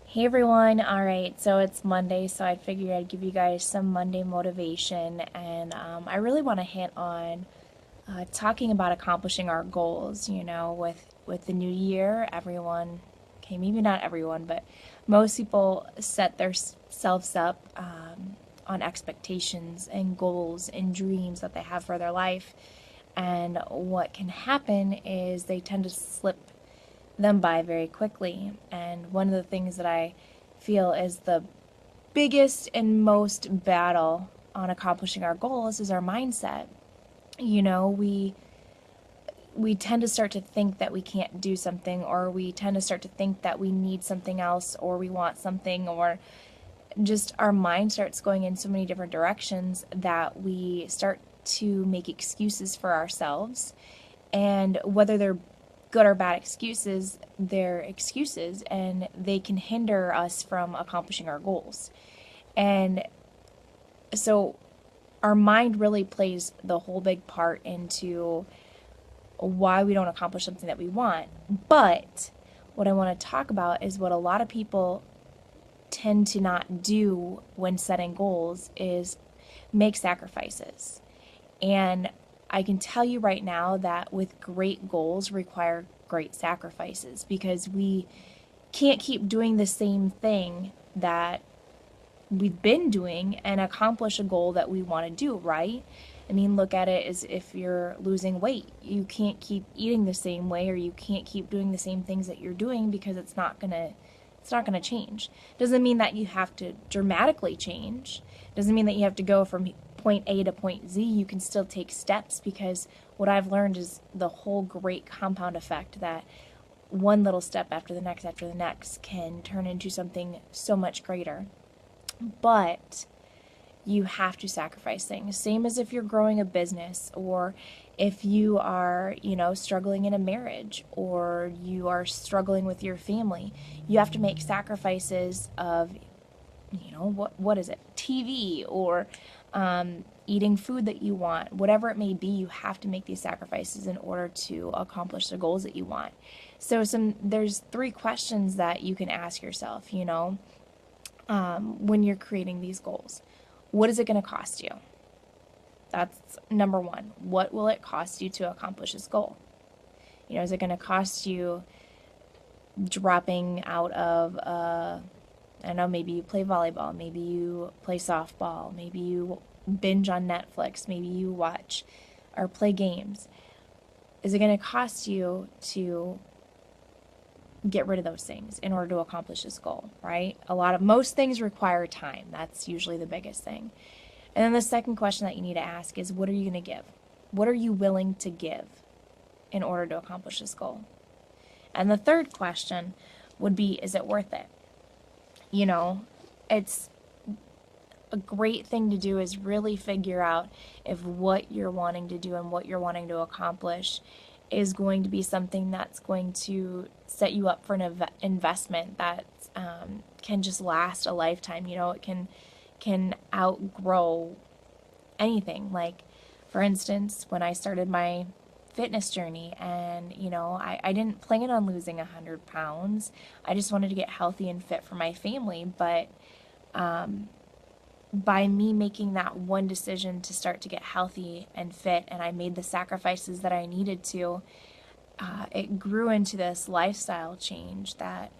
Hey everyone, alright, so it's Monday, so I figured I'd give you guys some Monday motivation, and I really want to hit on talking about accomplishing our goals. With the new year, everyone, okay, maybe not everyone, but most people set their selves up on expectations and goals and dreams that they have for their life, and what can happen is they tend to slip them by very quickly. And one of the things that I feel is the biggest and most battle on accomplishing our goals is our mindset. You know, we tend to start to think that we can't do something, or we tend to start to think that we need something else, or we want something, or just our mind starts going in so many different directions that we start to make excuses for ourselves. And whether they're good or bad excuses, they're excuses, and they can hinder us from accomplishing our goals. And so our mind really plays the whole big part into why we don't accomplish something that we want. But what I want to talk about is what a lot of people tend to not do when setting goals is make sacrifices. And I can tell you right now that with great goals require great sacrifices, because we can't keep doing the same thing that we've been doing and accomplish a goal that we want to do, right? I mean, look at it as if you're losing weight. You can't keep eating the same way, or you can't keep doing the same things that you're doing, because it's not going to change. Doesn't mean that you have to dramatically change. Doesn't mean that you have to go from point A to point Z. You can still take steps, because what I've learned is the whole great compound effect, that one little step after the next can turn into something so much greater. But you have to sacrifice things. Same as if you're growing a business, or if you are, struggling in a marriage, or you are struggling with your family. You have to make sacrifices of, what is it? TV, or eating food that you want. Whatever it may be, you have to make these sacrifices in order to accomplish the goals that you want. So there's three questions that you can ask yourself, when you're creating these goals. What is it going to cost you? That's number one. What will it cost you to accomplish this goal? Is it going to cost you dropping out of, I don't know, maybe you play volleyball, maybe you play softball, maybe you binge on Netflix, maybe you watch or play games. Is it going to cost you to get rid of those things in order to accomplish this goal, right? Most things require time. That's usually the biggest thing. And then the second question that you need to ask is, what are you going to give? What are you willing to give in order to accomplish this goal? And the third question would be, is it worth it? It's a great thing to do is really figure out if what you're wanting to do and what you're wanting to accomplish is going to be something that's going to set you up for an investment that can just last a lifetime. It can outgrow anything. Like, for instance, when I started my fitness journey, and I didn't plan on losing 100 pounds. I just wanted to get healthy and fit for my family. But by me making that one decision to start to get healthy and fit, and I made the sacrifices that I needed to, it grew into this lifestyle change that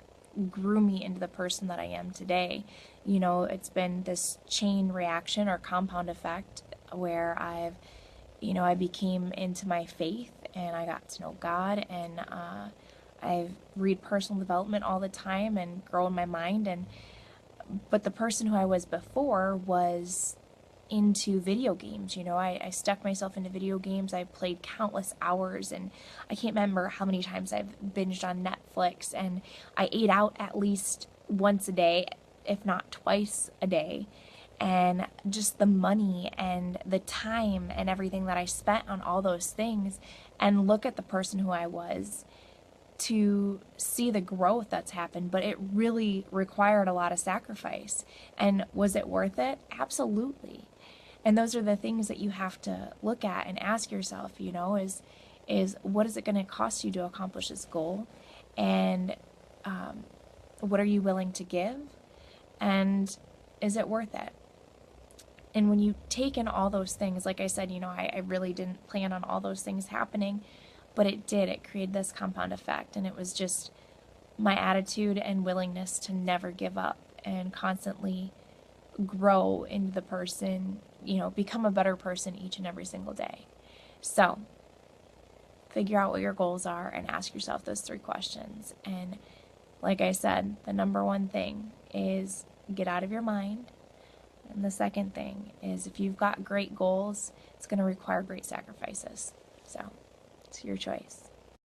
grew me into the person that I am today. It's been this chain reaction or compound effect where I became into my faith, and I got to know God, and I read personal development all the time and grow in my mind. But the person who I was before was into video games. I stuck myself into video games. I played countless hours, and I can't remember how many times I've binged on Netflix, and I ate out at least once a day, if not twice a day. And just the money and the time and everything that I spent on all those things, and look at the person who I was, to see the growth that's happened. But it really required a lot of sacrifice. And was it worth it? Absolutely. And those are the things that you have to look at and ask yourself, is what is it going to cost you to accomplish this goal? And What are you willing to give? And is it worth it? And when you take in all those things, like I said, I really didn't plan on all those things happening, but it did. It created this compound effect. And it was just my attitude and willingness to never give up and constantly grow into the person, become a better person each and every single day. So figure out what your goals are and ask yourself those 3 questions. And like I said, the number one thing is get out of your mind. And the second thing is if you've got great goals, it's going to require great sacrifices. So it's your choice.